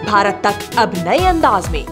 भारत तक अब नए अंदाज में।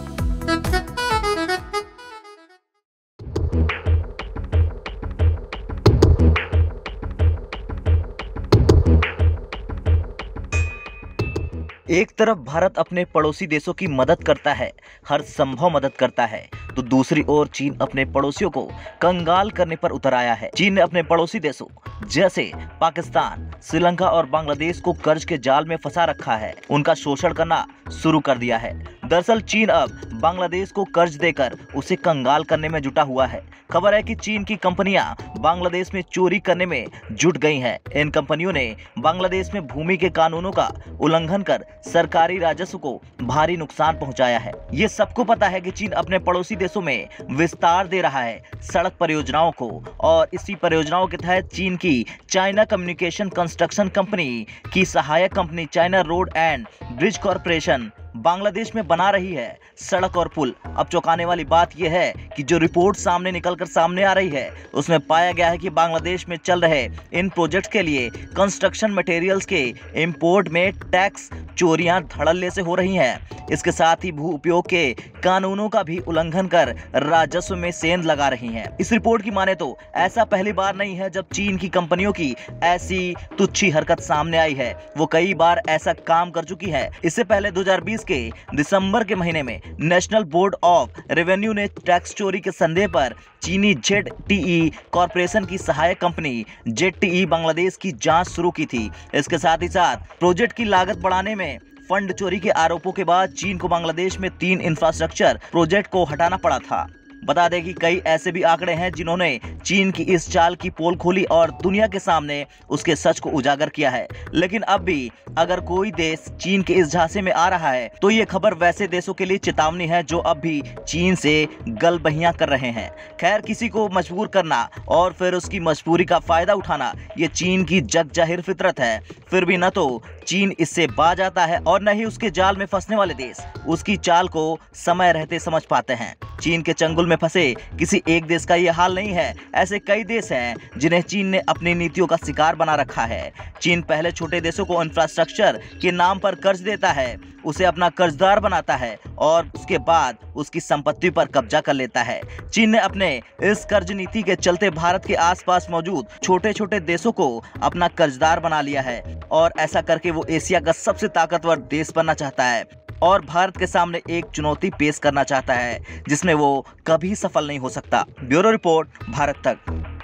एक तरफ भारत अपने पड़ोसी देशों की मदद करता है, हर संभव मदद करता है, तो दूसरी ओर चीन अपने पड़ोसियों को कंगाल करने पर उतर आया है। चीन ने अपने पड़ोसी देशों जैसे पाकिस्तान, श्रीलंका और बांग्लादेश को कर्ज के जाल में फंसा रखा है, उनका शोषण करना शुरू कर दिया है। दरअसल चीन अब बांग्लादेश को कर्ज देकर उसे कंगाल करने में जुटा हुआ है। खबर है कि चीन की कंपनियां बांग्लादेश में चोरी करने में जुट गई हैं। इन कंपनियों ने बांग्लादेश में भूमि के कानूनों का उल्लंघन कर सरकारी राजस्व को भारी नुकसान पहुंचाया है। ये सबको पता है कि चीन अपने पड़ोसी देशों में विस्तार दे रहा है सड़क परियोजनाओं को, और इसी परियोजनाओं के तहत चीन की चाइना कम्युनिकेशन कंस्ट्रक्शन कंपनी की सहायक company China road and bridge corporation Bangladesh में बना रही है सड़क और पुल। अब चौंकाने वाली बात यह है कि जो रिपोर्ट निकलकर सामने आ रही है उसमें पाया गया है कि बांग्लादेश में चल रहे इन प्रोजेक्ट के लिए कंस्ट्रक्शन मटेरियल्स के इंपोर्ट में टैक्स चोरियां धड़ल्ले से हो रही हैं। इसके साथ ही भू उपयोग के कानूनों का भी उल्लंघन कर राजस्व में सेंध लगा रही हैं। इस रिपोर्ट की माने तो ऐसा पहली बार नहीं है जब चीन की कंपनियों की ऐसी तुच्छी हरकत सामने आई है। वो कई बार ऐसा काम कर चुकी है। इससे पहले 2020 के दिसंबर के महीने में नेशनल बोर्ड ऑफ रेवेन्यू ने टैक्स चोरी के संदेह पर चीनी ZTE कॉरपोरेशन की सहायक कंपनी ZTE बांग्लादेश की जांच शुरू की थी। इसके साथ ही साथ प्रोजेक्ट की लागत बढ़ाने में फंड चोरी के आरोपों के बाद चीन को बांग्लादेश में 3 इंफ्रास्ट्रक्चर प्रोजेक्ट को हटाना पड़ा था। बता दें कि कई ऐसे भी आंकड़े हैं जिन्होंने चीन की इस चाल की पोल खोली और दुनिया के सामने उसके सच को उजागर किया है। लेकिन अब भी अगर कोई देश चीन के इस झांसे में आ रहा है तो ये खबर वैसे देशों के लिए चेतावनी है जो अब भी चीन से गलबहियां कर रहे हैं। खैर, किसी को मजबूर करना और फिर उसकी मजबूरी का फायदा उठाना ये चीन की जग जाहिर फितरत है। फिर भी न तो चीन इससे बाज आता है और न ही उसके जाल में फंसने वाले देश उसकी चाल को समय रहते समझ पाते हैं। चीन के चंगुल में फंसे किसी एक देश का ये हाल नहीं है। ऐसे कई देश हैं जिन्हें चीन ने अपनी नीतियों का शिकार बना रखा है। चीन पहले छोटे देशों को इंफ्रास्ट्रक्चर के नाम पर कर्ज देता है, उसे अपना कर्जदार बनाता है और उसके बाद उसकी संपत्ति पर कब्जा कर लेता है। चीन ने अपने इस कर्ज नीति के चलते भारत के आसपास मौजूद छोटे छोटे देशों को अपना कर्जदार बना लिया है और ऐसा करके वो एशिया का सबसे ताकतवर देश बनना चाहता है और भारत के सामने एक चुनौती पेश करना चाहता है जिसमें वो कभी सफल नहीं हो सकता। ब्यूरो रिपोर्ट, भारत तक।